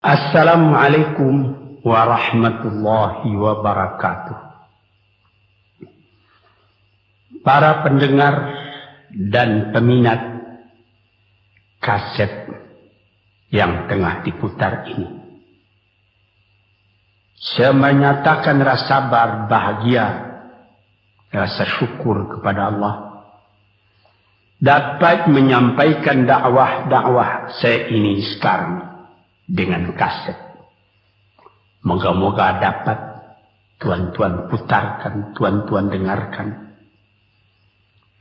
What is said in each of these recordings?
Assalamualaikum warahmatullahi wabarakatuh. Para pendengar dan peminat kaset yang tengah diputar ini, saya menyatakan rasa bahagia, rasa syukur kepada Allah dapat menyampaikan dakwah saya ini sekarang dengan kaset. Moga-moga dapat tuan-tuan putarkan, tuan-tuan dengarkan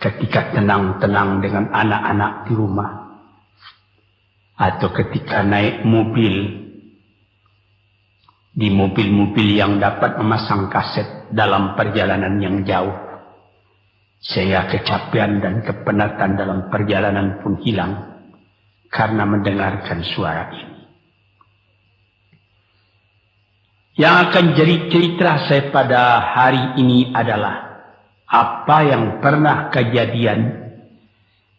ketika tenang-tenang dengan anak-anak di rumah, atau ketika naik mobil, di mobil-mobil yang dapat memasang kaset dalam perjalanan yang jauh, sehingga kecapean dan kepenatan dalam perjalanan pun hilang karena mendengarkan suara ini. Yang akan jadi cerita saya pada hari ini adalah apa yang pernah kejadian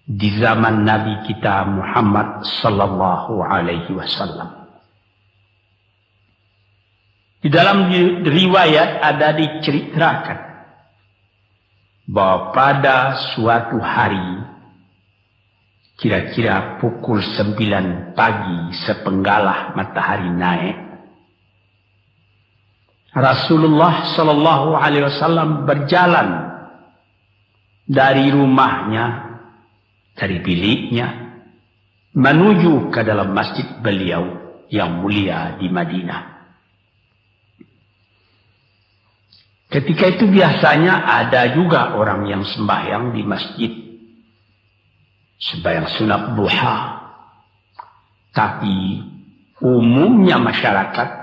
di zaman Nabi kita Muhammad sallallahu alaihi wasallam. Di dalam riwayat ada diceritakan bahwa pada suatu hari, kira-kira pukul 9 pagi sepenggalah matahari naik, Rasulullah sallallahu alaihi wasallam berjalan dari rumahnya, dari biliknya, menuju ke dalam masjid beliau yang mulia di Madinah. Ketika itu biasanya ada juga orang yang sembahyang di masjid, sembahyang sunat duha. Tapi umumnya masyarakat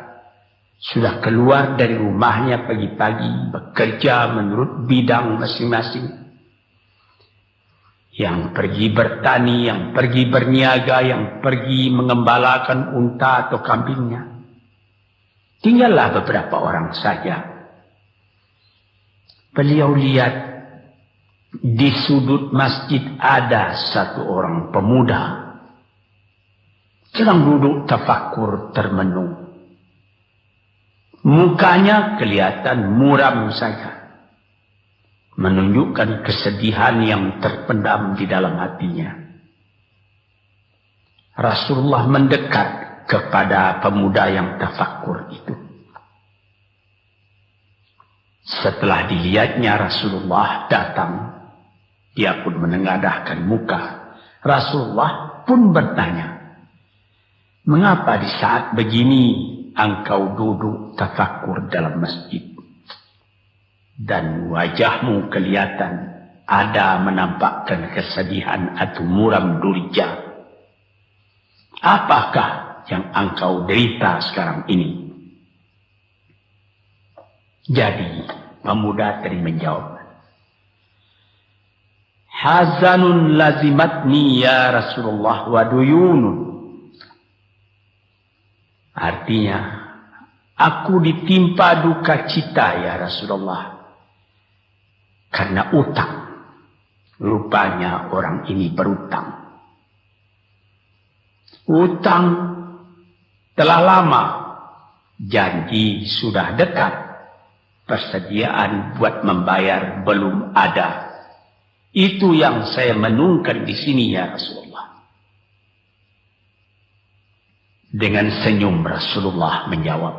sudah keluar dari rumahnya pagi-pagi, bekerja menurut bidang masing-masing. Yang pergi bertani, yang pergi berniaga, yang pergi mengembalakan unta atau kambingnya. Tinggallah beberapa orang saja. Beliau lihat di sudut masjid ada satu orang pemuda sedang duduk tafakur termenung. Mukanya kelihatan muram saja, menunjukkan kesedihan yang terpendam di dalam hatinya. Rasulullah mendekat kepada pemuda yang tafakur itu. Setelah dilihatnya Rasulullah datang, dia pun menengadahkan muka. Rasulullah pun bertanya, "Mengapa di saat begini engkau duduk tafakur dalam masjid? Dan wajahmu kelihatan ada menampakkan kesedihan atau muram durja. Apakah yang engkau derita sekarang ini?" Jadi pemuda tadi menjawab, "Hazanun lazimatni ya Rasulullah wa duyunun." Artinya, aku ditimpa duka cita ya Rasulullah karena utang. Rupanya orang ini berutang. Utang telah lama, janji sudah dekat, persediaan buat membayar belum ada. Itu yang saya menungkan di sini ya Rasulullah. Dengan senyum Rasulullah menjawab,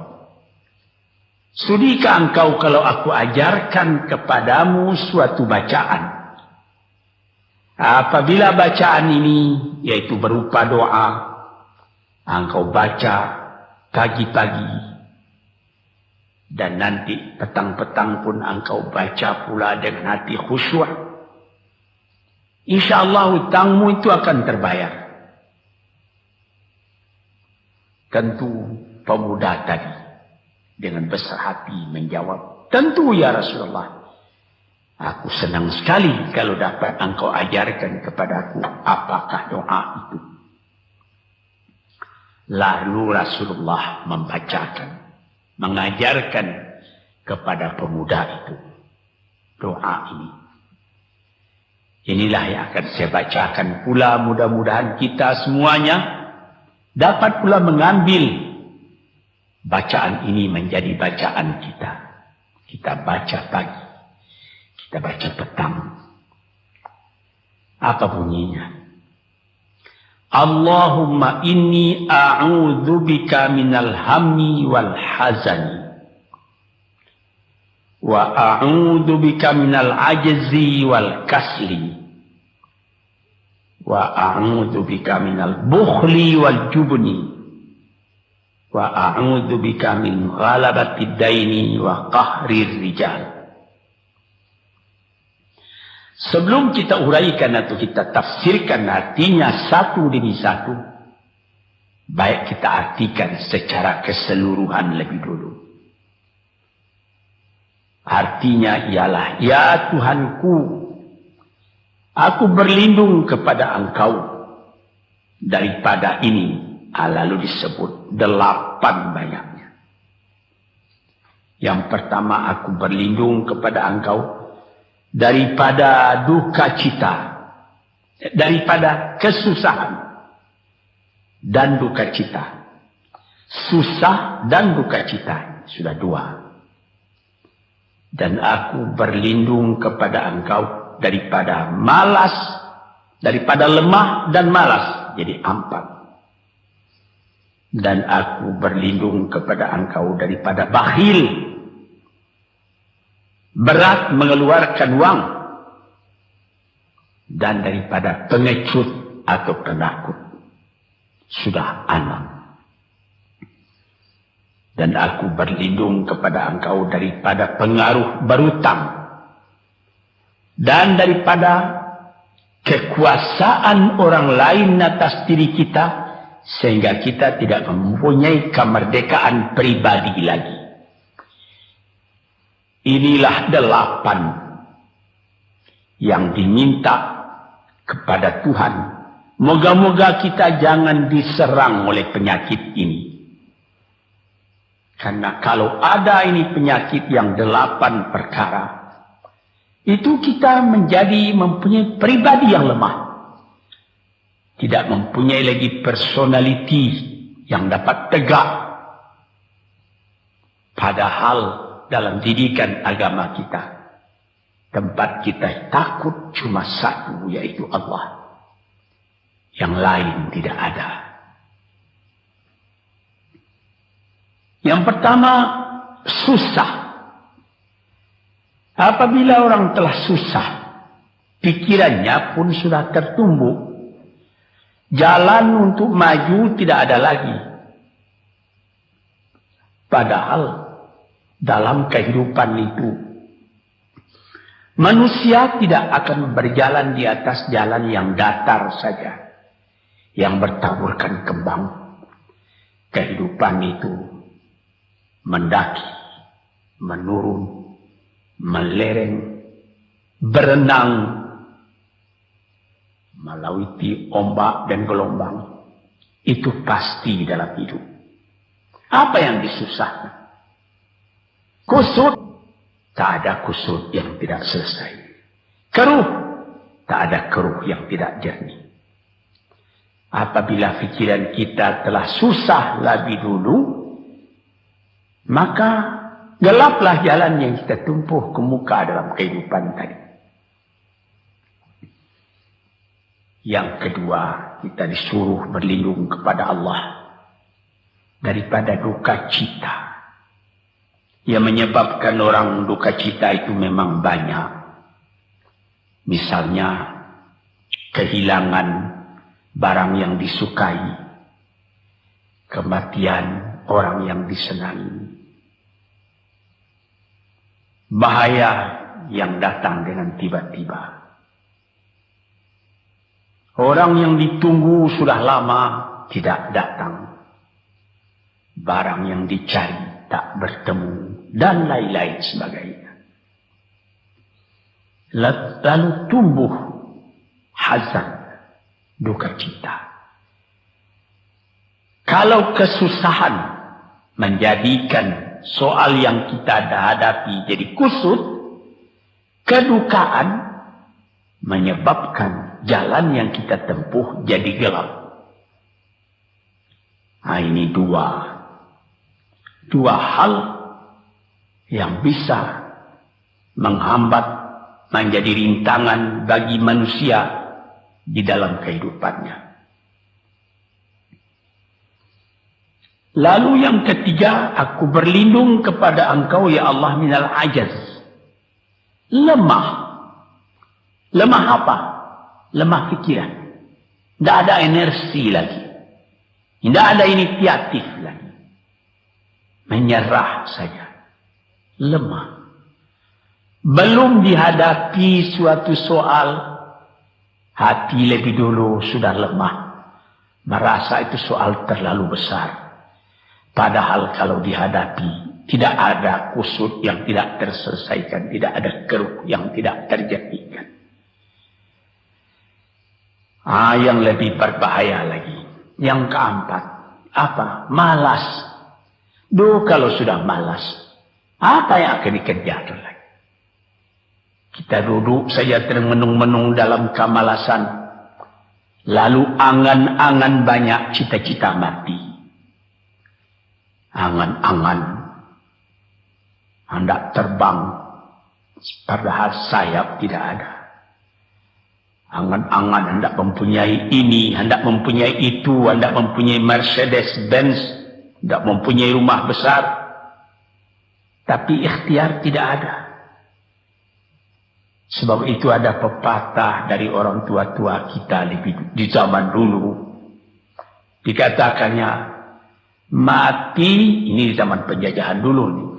"Sudikah engkau kalau aku ajarkan kepadamu suatu bacaan? Apabila bacaan ini, yaitu berupa doa, engkau baca pagi-pagi, dan nanti petang-petang pun engkau baca pula dengan hati khusyuk, insyaallah hutangmu itu akan terbayar." Tentu pemuda tadi dengan besar hati menjawab, "Tentu ya Rasulullah. Aku senang sekali kalau dapat engkau ajarkan kepadaku apakah doa itu." Lalu Rasulullah membacakan, mengajarkan kepada pemuda itu doa ini. Inilah yang akan saya bacakan pula, mudah-mudahan kita semuanya dapat pula mengambil bacaan ini menjadi bacaan kita. Kita baca pagi, kita baca petang. Apa bunyinya? Allahumma inni a'udzubika minal hammi wal hazani. Wa a'udzubika minal ajzi wal kasli. Wa a'udzubika minal bukhli wal jubni. Wa a'udzubika min ghalabati daini wa qahrir rijal. Sebelum kita uraikan atau kita tafsirkan artinya satu demi satu, baik kita artikan secara keseluruhan lebih dulu. Artinya ialah, ya Tuhanku, aku berlindung kepada Engkau daripada ini. Lalu disebut 8 banyaknya. Yang pertama, aku berlindung kepada Engkau daripada duka cita, daripada kesusahan dan duka cita. Susah dan duka cita, sudah 2. Dan aku berlindung kepada Engkau daripada malas, daripada lemah dan malas, jadi 4. Dan aku berlindung kepada Engkau daripada bakhil, berat mengeluarkan wang, dan daripada pengecut atau penakut, sudah 6. Dan aku berlindung kepada Engkau daripada pengaruh berutang dan daripada kekuasaan orang lain atas diri kita, sehingga kita tidak mempunyai kemerdekaan pribadi lagi. Inilah 8 yang diminta kepada Tuhan. Moga-moga kita jangan diserang oleh penyakit ini. Karena kalau ada ini penyakit yang 8 perkara, itu kita mempunyai pribadi yang lemah. Tidak mempunyai lagi personality yang dapat tegak. Padahal dalam didikan agama kita, tempat kita takut cuma satu, yaitu Allah. Yang lain tidak ada. Yang pertama, susah. Apabila orang telah susah, pikirannya pun sudah tertumbuk. Jalan untuk maju tidak ada lagi. Padahal dalam kehidupan itu, manusia tidak akan berjalan di atas jalan yang datar saja, yang bertaburkan kembang. Kehidupan itu mendaki, menurun, melereng, berenang, melalui ombak dan gelombang. Itu pasti dalam hidup. Apa yang disusahkan? Kusut, tak ada kusut yang tidak selesai. Keruh, tak ada keruh yang tidak jernih. Apabila pikiran kita telah susah lebih dulu, maka gelaplah jalan yang kita tumpuh ke muka dalam kehidupan tadi. Yang kedua, kita disuruh berlindung kepada Allah daripada duka cita. Yang menyebabkan orang duka cita itu memang banyak. Misalnya, kehilangan barang yang disukai, kematian orang yang disenangi, bahaya yang datang dengan tiba-tiba. Orang yang ditunggu sudah lama tidak datang. Barang yang dicari tak bertemu. Dan lain-lain sebagainya. Lalu tumbuh hazan, duka cita. Kalau kesusahan menjadikan soal yang kita hadapi jadi kusut, kedukaan menyebabkan jalan yang kita tempuh jadi gelap. Nah, ini 2. dua hal yang bisa menghambat, menjadi rintangan bagi manusia di dalam kehidupannya. Lalu yang ketiga, aku berlindung kepada Engkau ya Allah minal ajaz. Lemah. Lemah apa? Lemah pikiran. Tidak ada energi lagi. Tidak ada inisiatif lagi. Menyerah saja. Lemah. Belum dihadapi suatu soal, hati lebih dulu sudah lemah. Merasa itu soal terlalu besar. Padahal kalau dihadapi, tidak ada kusut yang tidak terselesaikan. Tidak ada keruh yang tidak terjadikan. Yang lebih berbahaya lagi. Yang keempat, apa? Malas. Kalau sudah malas, apa yang akan dikerjakan lagi? Kita duduk saja termenung-menung dalam kemalasan. Lalu angan-angan banyak, cita-cita mati. Angan-angan hendak terbang, padahal sayap tidak ada. Angan-angan hendak mempunyai ini, hendak mempunyai itu, hendak mempunyai Mercedes-Benz, hendak mempunyai rumah besar. Tapi ikhtiar tidak ada. Sebab itu ada pepatah dari orang tua-tua kita di zaman dulu. Dikatakannya, mati, ini di zaman penjajahan dulu nih.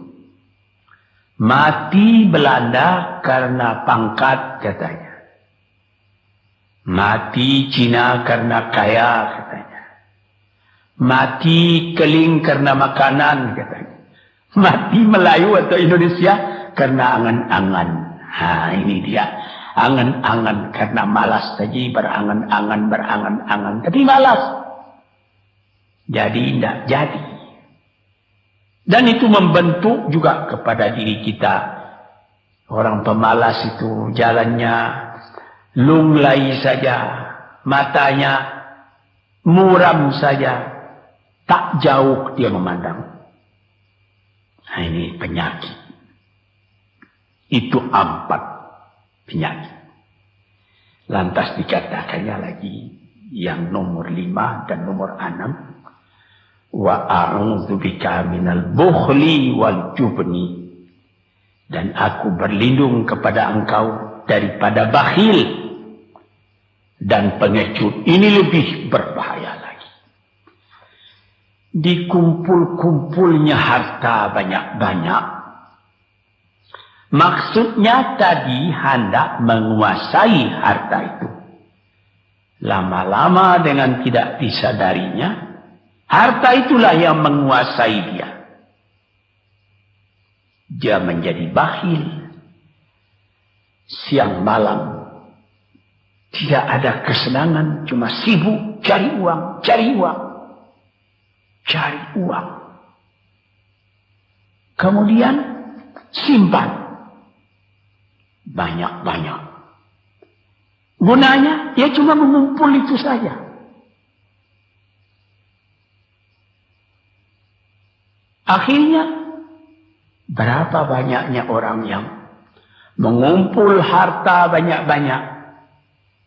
Mati Belanda karena pangkat katanya. Mati Cina karena kaya katanya. Mati Keling karena makanan katanya. Mati Melayu atau Indonesia karena angan-angan. Ini dia. Angan-angan karena malas tadi. Berangan-angan. Tapi malas. Jadi tidak jadi. Dan itu membentuk juga kepada diri kita. Orang pemalas itu jalannya lunglai saja. Matanya muram saja. Tak jauh dia memandang. Ini penyakit. Itu 4 penyakit. Lantas dikatakannya lagi yang nomor 5 dan nomor 6. Wa a'udzubika minal bukhli wal jubni. Dan aku berlindung kepada engkau daripada bakhil dan pengecut. Ini lebih berbahaya lagi. Dikumpul-kumpulnya harta banyak-banyak. Maksudnya tadi hendak menguasai harta itu. Lama-lama dengan tidak disadarinya, harta itulah yang menguasai dia. Dia menjadi bakhil. Siang malam tidak ada kesenangan, cuma sibuk cari uang, cari uang, cari uang. Kemudian simpan banyak-banyak. Gunanya dia cuma mengumpul itu saja. Akhirnya berapa banyaknya orang yang mengumpul harta banyak-banyak,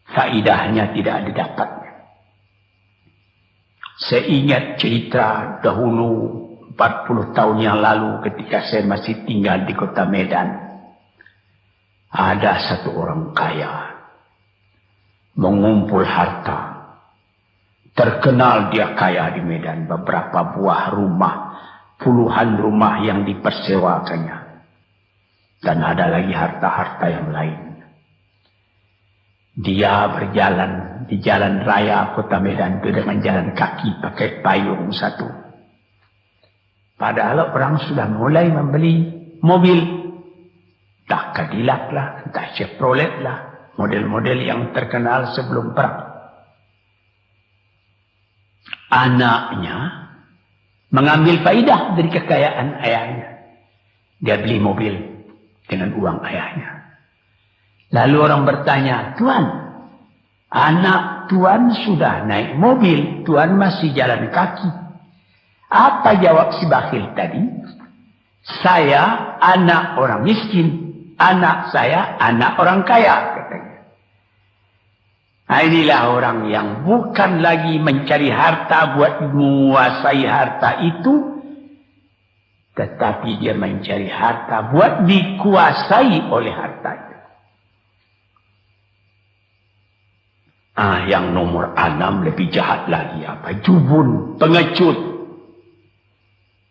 faidahnya tidak didapatnya. Saya ingat cerita dahulu 40 tahun yang lalu ketika saya masih tinggal di kota Medan. Ada satu orang kaya mengumpul harta. Terkenal dia kaya di Medan. Beberapa buah rumah, puluhan rumah yang dipersewakannya. Dan ada lagi harta-harta yang lain. Dia berjalan di jalan raya kota Medan itu dengan jalan kaki pakai payung satu. Padahal orang sudah mulai membeli mobil. Entah Cadillac lah, entah Chevrolet lah. Model-model yang terkenal sebelum perang. Anaknya mengambil faidah dari kekayaan ayahnya. Dia beli mobil dengan uang ayahnya. Lalu orang bertanya, Tuan, anak Tuan sudah naik mobil, Tuan masih jalan kaki. Apa jawab si bakhil tadi? Saya anak orang miskin, anak saya anak orang kaya, katanya. Nah, inilah orang yang bukan lagi mencari harta buat menguasai harta itu, tetapi dia mencari harta buat dikuasai oleh harta itu. Yang nomor 6 lebih jahat lagi. Apa? Jubun, pengecut.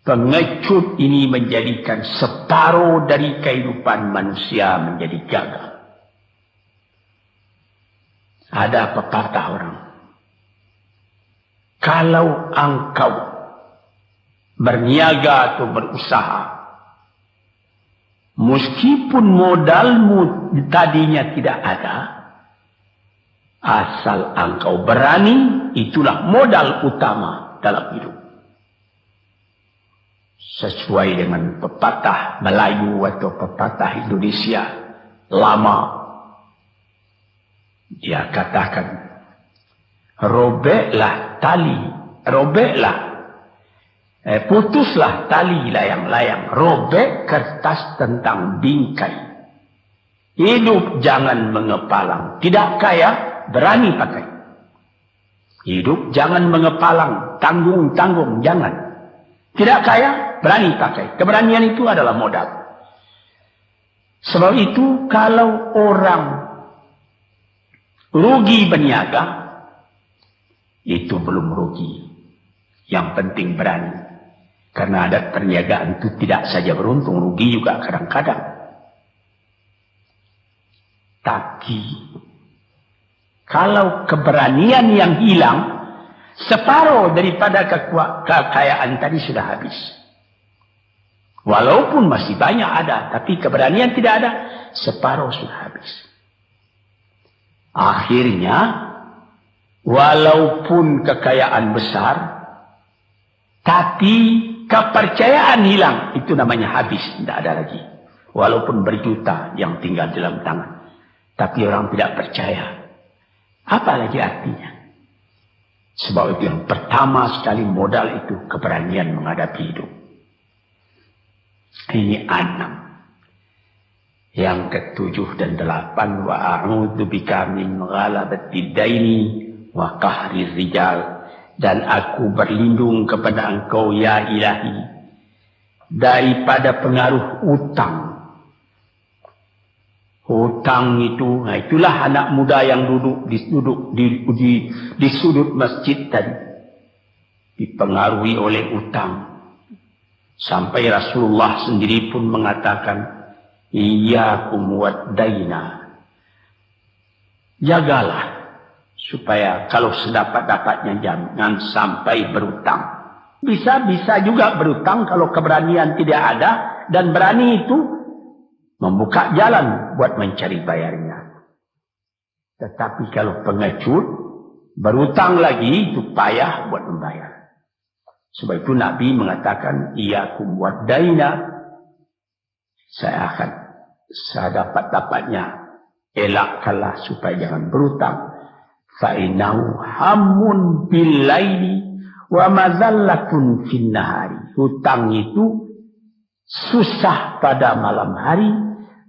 Pengecut ini menjadikan separuh dari kehidupan manusia menjadi gagal. Ada pepatah orang. Kalau engkau berniaga atau berusaha, meskipun modalmu tadinya tidak ada, asal engkau berani, itulah modal utama dalam hidup. Sesuai dengan pepatah Melayu atau pepatah Indonesia lama. Dia katakan, putuslah tali layang-layang, robek kertas tentang bingkai. Hidup jangan mengepalang, tidak kaya, berani pakai. Hidup jangan mengepalang, tanggung-tanggung, jangan. Tidak kaya, berani pakai. Keberanian itu adalah modal. Sebab itu kalau orang rugi berniaga, itu belum rugi. Yang penting berani. Karena ada perniagaan itu tidak saja beruntung, rugi juga kadang-kadang. Tapi kalau keberanian yang hilang, separuh daripada kekayaan tadi sudah habis. Walaupun masih banyak ada, tapi keberanian tidak ada, separuh sudah habis. Akhirnya, walaupun kekayaan besar, tapi kepercayaan hilang, itu namanya habis, tidak ada lagi. Walaupun berjuta yang tinggal dalam tangan, tapi orang tidak percaya. Apa lagi artinya? Sebab itu yang pertama sekali modal itu keberanian menghadapi hidup. Ini 6. Yang ke-7 dan 8, wa a'udzu bika min ghalabati daini wa qahri rijal, dan aku berlindung kepada Engkau ya Ilahi daripada pengaruh utang. Hutang itu, itulah anak muda yang duduk di sudut masjid tadi, dipengaruhi oleh utang. Sampai Rasulullah sendiri pun mengatakan, iyyakum wad-daina. Jagalah supaya kalau sedapat-dapatnya jangan sampai berutang. Bisa juga berutang kalau keberanian tidak ada, dan berani itu membuka jalan buat mencari bayarnya. Tetapi kalau pengecut, berutang lagi, itu payah buat membayar. Sebab itu Nabi mengatakan, iyyakum wad-daina. Saya akan sedapat-dapatnya elakkanlah supaya jangan berutang. Fa'innahu hammun bil laili wa mazallatun fin nahari. Hutang itu susah pada malam hari,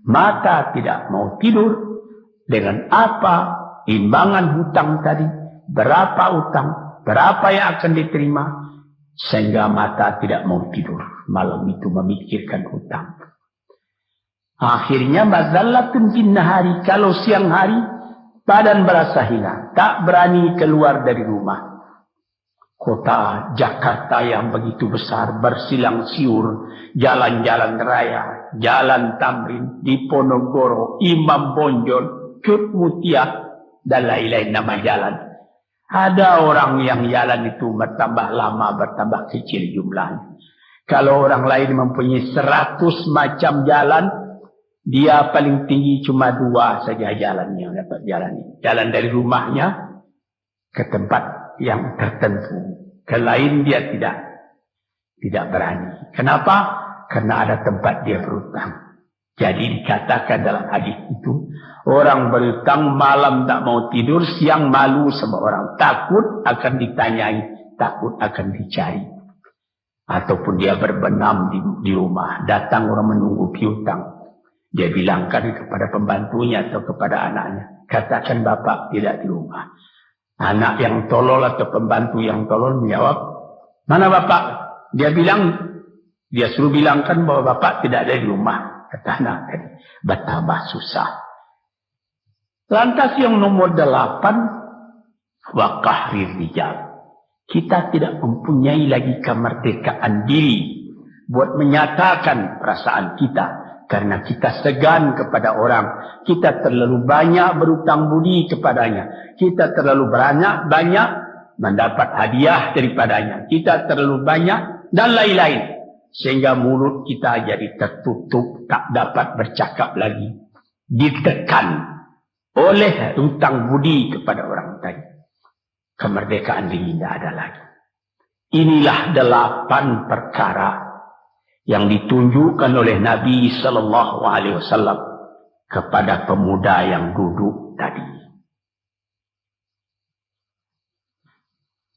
mata tidak mau tidur. Dengan apa imbangan hutang tadi, berapa utang, berapa yang akan diterima, sehingga mata tidak mau tidur malam itu memikirkan hutang. Akhirnya mazallatun fin nahari, kalau siang hari badan berasa hina, tak berani keluar dari rumah. Kota Jakarta yang begitu besar, bersilang siur, jalan-jalan raya, jalan Tamrin, Diponegoro, Imam Bonjol, Cut Mutia, dan lain-lain nama jalan. Ada orang yang jalan itu bertambah lama, bertambah kecil jumlahnya. Kalau orang lain mempunyai 100 macam jalan, dia paling tinggi cuma 2 saja jalan yang dapat jalani. Jalan dari rumahnya ke tempat yang tertentu. Ke lain dia tidak berani. Kenapa? Karena ada tempat dia berutang. Jadi dikatakan dalam hadis itu, orang berutang malam tak mau tidur, siang malu sama orang. Takut akan ditanyai, takut akan dicari. Ataupun dia berbenam di rumah. Datang orang menunggu piutang. Dia bilangkan kepada pembantunya atau kepada anaknya. Katakan bapak tidak di rumah. Anak yang tolol atau pembantu yang tolol menjawab, mana bapak? Dia suruh bilangkan bahwa bapak tidak ada di rumah. Kata anak tadi, betapa susah. Lantas yang nomor 8, wa qahrir rijal. Kita tidak mempunyai lagi kemerdekaan diri buat menyatakan perasaan kita. Karena kita segan kepada orang. Kita terlalu banyak berutang budi kepadanya. Kita terlalu banyak mendapat hadiah daripadanya. Kita terlalu banyak dan lain-lain. Sehingga mulut kita jadi tertutup. Tak dapat bercakap lagi. Ditekan oleh utang budi kepada orang tadi. Kemerdekaan diri tidak ada lagi. Inilah 8 perkara yang ditunjukkan oleh Nabi Sallallahu Alaihi Wasallam kepada pemuda yang duduk tadi.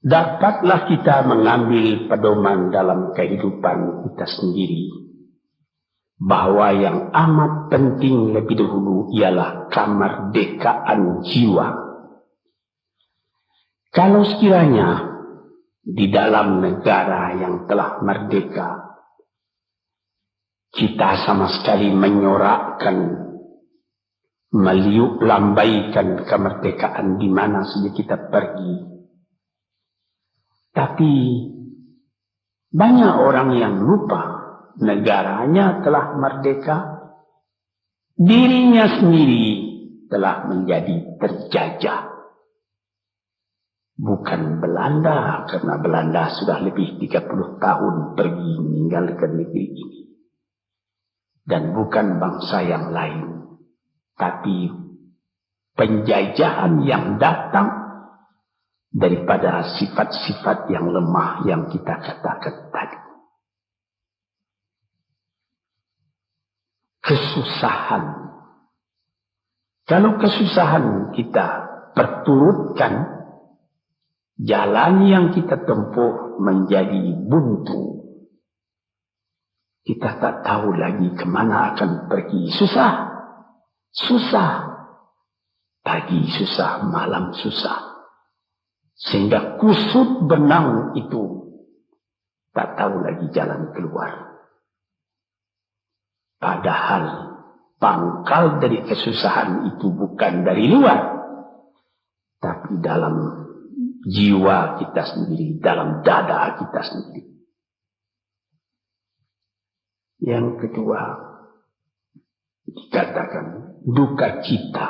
Dapatlah kita mengambil pedoman dalam kehidupan kita sendiri bahwa yang amat penting lebih dahulu ialah kemerdekaan jiwa. Kalau sekiranya di dalam negara yang telah merdeka kita sama sekali menyorakkan, meliuk lambaikan kemerdekaan di mana saja kita pergi. Tapi banyak orang yang lupa negaranya telah merdeka, dirinya sendiri telah menjadi terjajah. Bukan Belanda, karena Belanda sudah lebih 30 tahun pergi meninggalkan negeri ini. Dan bukan bangsa yang lain. Tapi penjajahan yang datang daripada sifat-sifat yang lemah yang kita katakan tadi. Kesusahan. Kalau kesusahan kita perturutkan, jalan yang kita tempuh menjadi buntu. Kita tak tahu lagi kemana akan pergi. Susah. Susah. Pagi susah, malam susah. Sehingga kusut benang itu tak tahu lagi jalan keluar. Padahal pangkal dari kesusahan itu bukan dari luar. Tapi dalam jiwa kita sendiri, dalam dada kita sendiri. Yang kedua, dikatakan duka cita.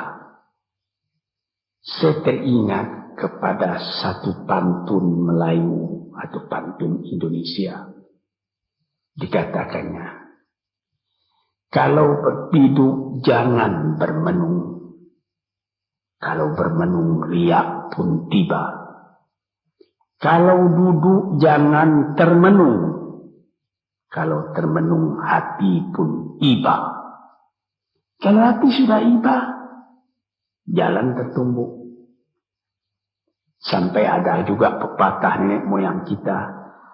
Saya teringat kepada satu pantun Melayu atau pantun Indonesia. Dikatakannya, kalau berpiduk jangan bermenung. Kalau bermenung riak pun tiba. Kalau duduk jangan termenung. Kalau termenung hati pun iba. Kalau hati sudah iba, jalan tertumbuk. Sampai ada juga pepatah nenek moyang kita.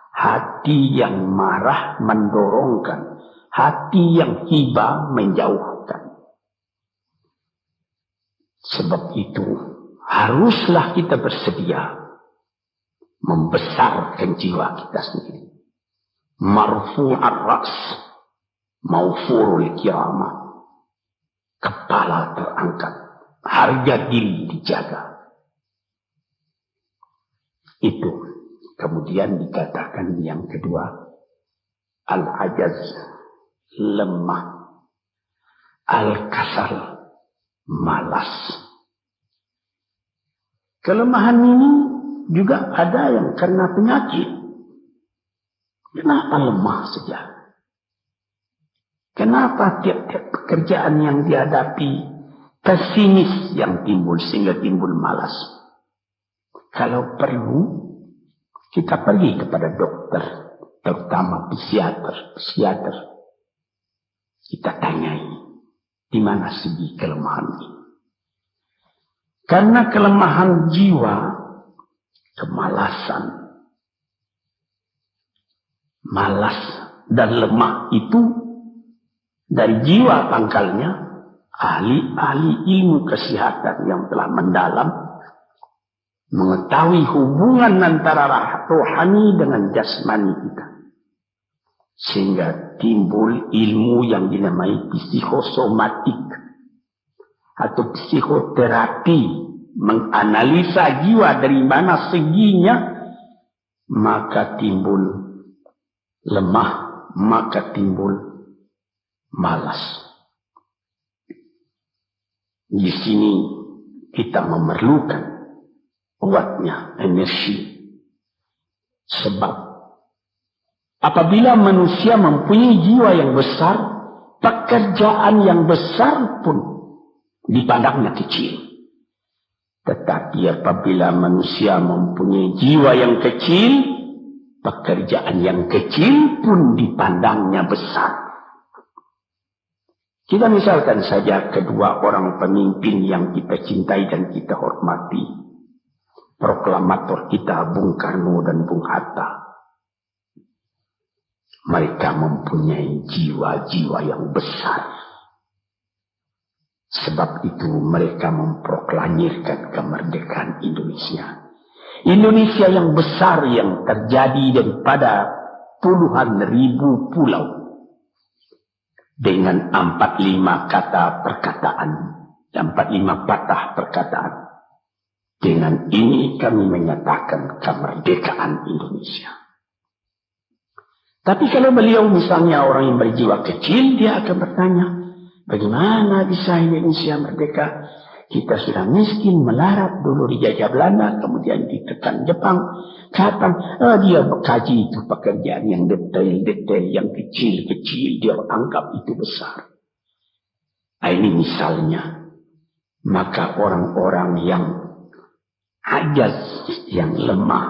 Hati yang marah mendorongkan. Hati yang iba menjauhkan. Sebab itu haruslah kita bersedia membesarkan jiwa kita sendiri. Marfu'ar ra's, maufurul kiramah. Kepala terangkat, harga diri dijaga. Itu. Kemudian dikatakan yang kedua, al-ajaz, lemah, al-kasal, malas. Kelemahan ini juga ada yang karena penyakit. Kenapa lemah saja? Kenapa tiap-tiap pekerjaan yang dihadapi pesimis yang timbul sehingga timbul malas? Kalau perlu, kita pergi kepada dokter, terutama psikiater. Kita tanyai, di mana segi kelemahan ini? Karena kelemahan jiwa, kemalasan, malas dan lemah itu dari jiwa pangkalnya ahli-ahli ilmu kesehatan yang telah mendalam mengetahui hubungan antara rohani dengan jasmani kita. Sehingga timbul ilmu yang dinamai psikosomatik atau psikoterapi, menganalisa jiwa dari mana seginya, maka timbul lemah, maka timbul malas. Di sini kita memerlukan kuatnya energi. Sebab apabila manusia mempunyai jiwa yang besar, pekerjaan yang besar pun dipandangnya kecil. Tetapi apabila manusia mempunyai jiwa yang kecil, pekerjaan yang kecil pun dipandangnya besar. Kita misalkan saja kedua orang pemimpin yang kita cintai dan kita hormati. Proklamator kita Bung Karno dan Bung Hatta. Mereka mempunyai jiwa-jiwa yang besar. Sebab itu mereka memproklamirkan kemerdekaan Indonesia. Indonesia yang besar yang terjadi daripada puluhan ribu pulau. Dengan 45 kata perkataan, 45 patah perkataan. Dengan ini kami menyatakan kemerdekaan Indonesia. Tapi kalau beliau misalnya orang yang berjiwa kecil, dia akan bertanya, bagaimana bisa Indonesia merdeka? Kita sudah miskin, melarat, dulu dijajah Belanda, kemudian ditekan Jepang. Kapan? Dia berkaji itu pekerjaan yang detail-detail, yang kecil-kecil, dia anggap itu besar. Ini misalnya. Maka orang-orang yang ajaz, yang lemah,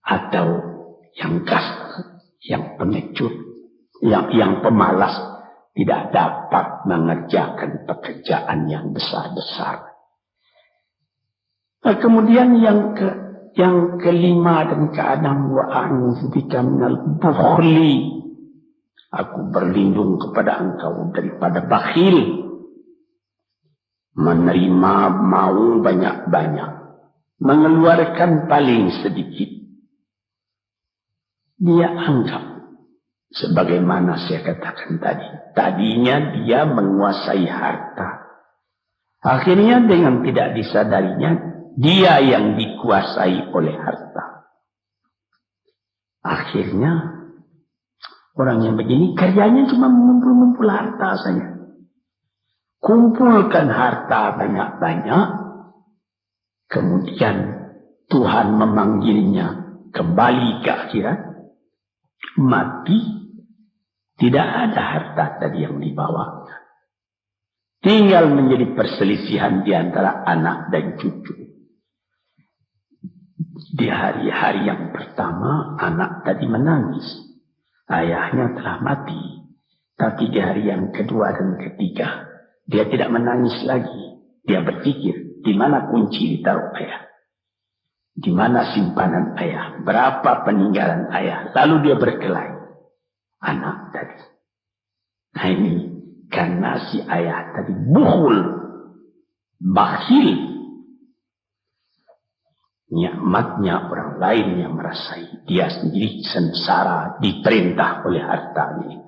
atau yang yang pengecut, yang pemalas, tidak dapat mengerjakan pekerjaan yang besar-besar. Nah, kemudian yang kelima dan keenam, wa a'udzubika minal bukhli. Aku berlindung kepada engkau daripada bakhil. Menerima mau banyak-banyak, mengeluarkan paling sedikit. Dia anggap, sebagaimana saya katakan tadi, tadinya dia menguasai harta. Akhirnya dengan tidak disadarinya, dia yang dikuasai oleh harta. Akhirnya, orang yang begini kerjanya cuma mengumpul-ngumpul harta saja. Kumpulkan harta banyak-banyak, kemudian Tuhan memanggilnya kembali ke akhirat. Mati, tidak ada harta tadi yang dibawanya. Tinggal menjadi perselisihan di antara anak dan cucu. Di hari-hari yang pertama, anak tadi menangis. Ayahnya telah mati. Tapi di hari yang kedua dan ketiga, dia tidak menangis lagi. Dia berpikir, di mana kunci ditaruh ayah? Di mana simpanan ayah? Berapa peninggalan ayah? Lalu dia berkelahi. Anak tadi. Nah ini karena si ayah tadi bukhul, bakhil. Nikmatnya orang lain yang merasai. Dia sendiri sengsara diperintah oleh hartanya.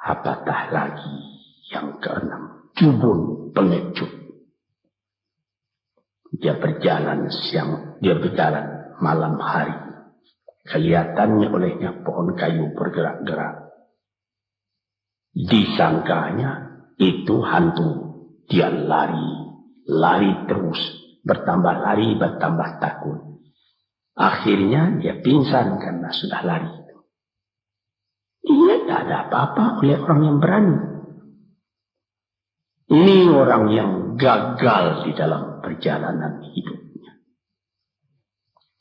Apatah lagi yang keenam, jubun, pengecut. Dia berjalan siang, dia berjalan malam hari. Kelihatannya olehnya pohon kayu bergerak-gerak. Disangkanya itu hantu. Dia lari terus. Bertambah lari, bertambah takut. Akhirnya dia pingsan karena sudah lari. Dia tidak ada apa-apa oleh orang yang berani. Ini orang yang gagal di dalam perjalanan hidupnya.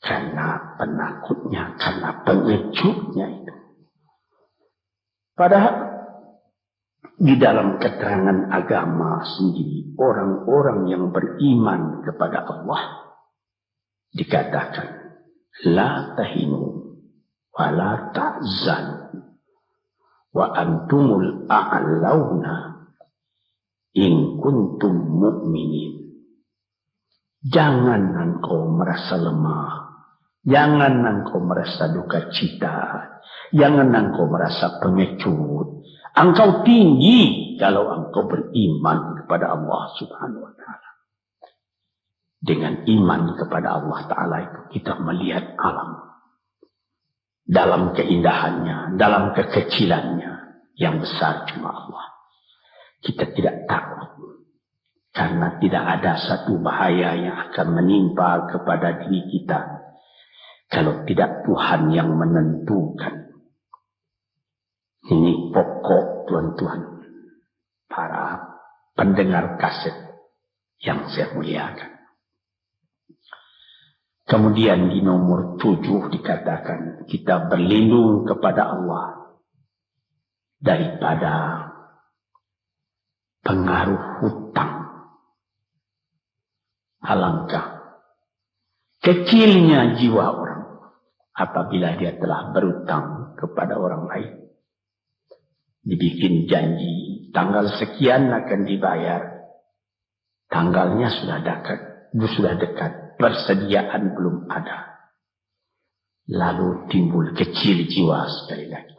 Karena penakutnya, karena pengecutnya itu. Padahal di dalam keterangan agama sendiri, orang-orang yang beriman kepada Allah dikatakan, la tahinu wala ta'zan wa antumul a'launa in kuntum mu'minin. Jangan engkau merasa lemah, jangan engkau merasa duka cita, jangan engkau merasa pengecut. Engkau tinggi kalau engkau beriman kepada Allah Subhanahu wa Ta'ala. Dengan iman kepada Allah Ta'ala itu kita melihat alam dalam keindahannya, dalam kekecilannya. Yang besar cuma Allah. Kita tidak takut karena tidak ada satu bahaya yang akan menimpa kepada diri kita kalau tidak Tuhan yang menentukan. Ini pokok tuan-tuan, para pendengar kaset yang saya muliakan. Kemudian di nomor 7 dikatakan kita berlindung kepada Allah daripada pengaruh hutang. Alangkah kecilnya jiwa orang apabila dia telah berutang kepada orang lain. Dibikin janji tanggal sekian akan dibayar. Tanggalnya sudah dekat, persediaan belum ada. Lalu timbul kecil jiwa sekali lagi.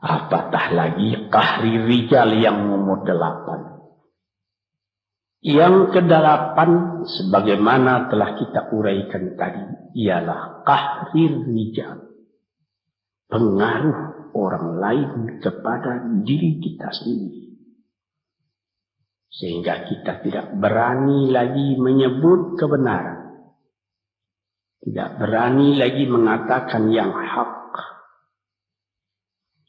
Apatah lagi qahri rijal yang nomor 8. Yang ke-8 sebagaimana telah kita uraikan tadi ialah qahri rijal. Pengaruh orang lain kepada diri kita sendiri. Sehingga kita tidak berani lagi menyebut kebenaran. Tidak berani lagi mengatakan yang hak.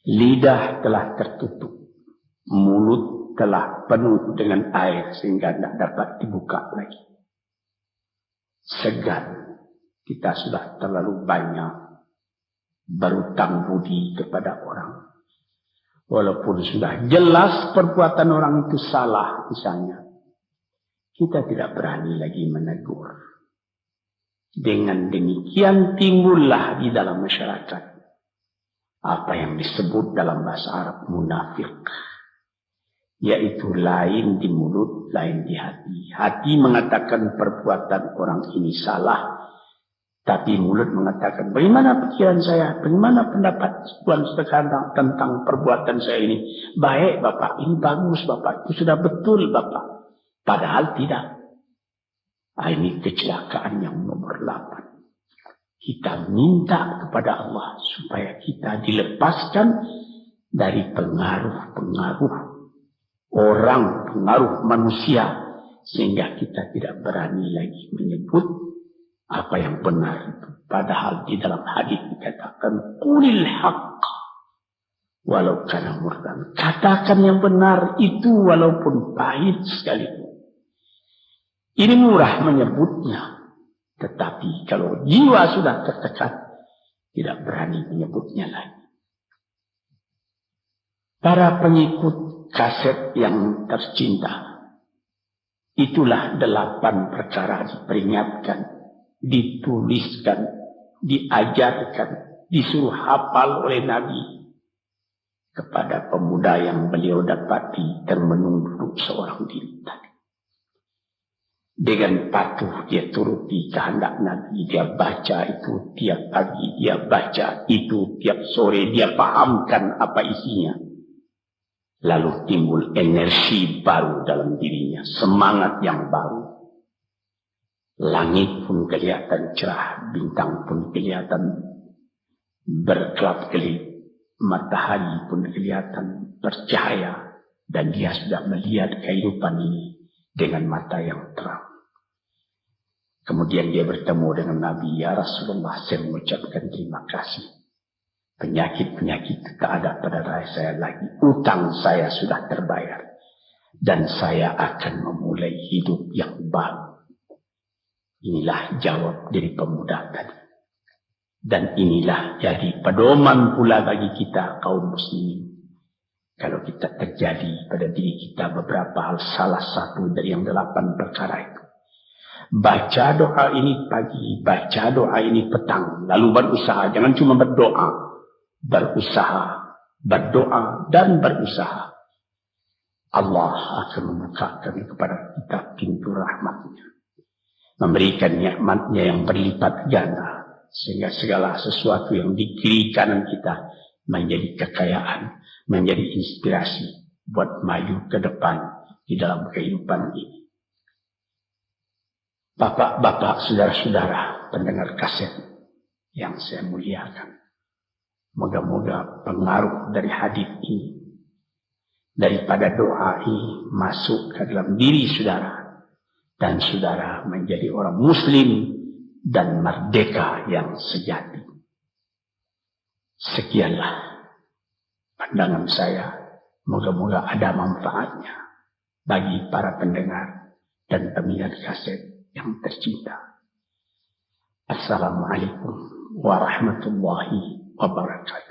Lidah telah tertutup. Mulut telah penuh dengan air sehingga tidak dapat dibuka lagi. Segan. Kita sudah terlalu banyak berutang budi kepada orang. Walaupun sudah jelas perbuatan orang itu salah misalnya. Kita tidak berani lagi menegur. Dengan demikian timbullah di dalam masyarakat apa yang disebut dalam bahasa Arab munafik. Yaitu lain di mulut, lain di hati. Hati mengatakan perbuatan orang ini salah. Tapi mulut mengatakan, bagaimana pikiran saya? Bagaimana pendapat Tuhan sekarang tentang perbuatan saya ini? Baik Bapak, ini bagus Bapak. Itu sudah betul Bapak. Padahal tidak. Ini kecelakaan yang nomor 8. Kita minta kepada Allah supaya kita dilepaskan dari pengaruh-pengaruh orang, pengaruh manusia. Sehingga kita tidak berani lagi menyebut apa yang benar itu. Padahal di dalam hadis dikatakan, qulil haqq walau kana murran. Katakan yang benar itu walaupun pahit sekalipun. Ini murah menyebutnya. Tetapi kalau jiwa sudah tertekan, tidak berani menyebutnya lagi. Para pengikut kaset yang tercinta, itulah 8 perkara diperingatkan, dituliskan, diajarkan, disuruh hafal oleh Nabi kepada pemuda yang beliau dapati termenung duduk seorang diri tadi. Dengan patuh dia turuti kehendak Nabi. Dia baca itu tiap pagi. Dia baca itu tiap sore. Dia pahamkan apa isinya. Lalu timbul energi baru dalam dirinya. Semangat yang baru. Langit pun kelihatan cerah. Bintang pun kelihatan berkelap-kelip. Matahari pun kelihatan bercahaya. Dan dia sudah melihat kehidupan ini dengan mata yang terang. Kemudian dia bertemu dengan Nabi. Ya Rasulullah, saya mengucapkan terima kasih. Penyakit-penyakit tak ada pada saya lagi. Utang saya sudah terbayar. Dan saya akan memulai hidup yang baru. Inilah jawab dari pemuda tadi. Dan inilah jadi pedoman pula bagi kita kaum muslimin. Kalau kita terjadi pada diri kita beberapa hal, salah satu dari yang 8 perkara itu. Baca doa ini pagi, baca doa ini petang. Lalu berusaha, jangan cuma berdoa. Berusaha, berdoa, dan berusaha. Allah akan membukakan kepada kita pintu rahmatnya. Memberikan nikmatnya yang berlipat ganda. Sehingga segala sesuatu yang di kiri kanan kita menjadi kekayaan, menjadi inspirasi buat maju ke depan di dalam kehidupan ini. Bapak-bapak, saudara-saudara, pendengar kaset yang saya muliakan. Moga-moga pengaruh dari hadis ini, daripada doa ini masuk ke dalam diri saudara. Dan saudara menjadi orang muslim dan merdeka yang sejati. Sekianlah pandangan saya. Moga-moga ada manfaatnya bagi para pendengar dan peminat kaset yang tercinta. Assalamualaikum warahmatullahi wabarakatuh.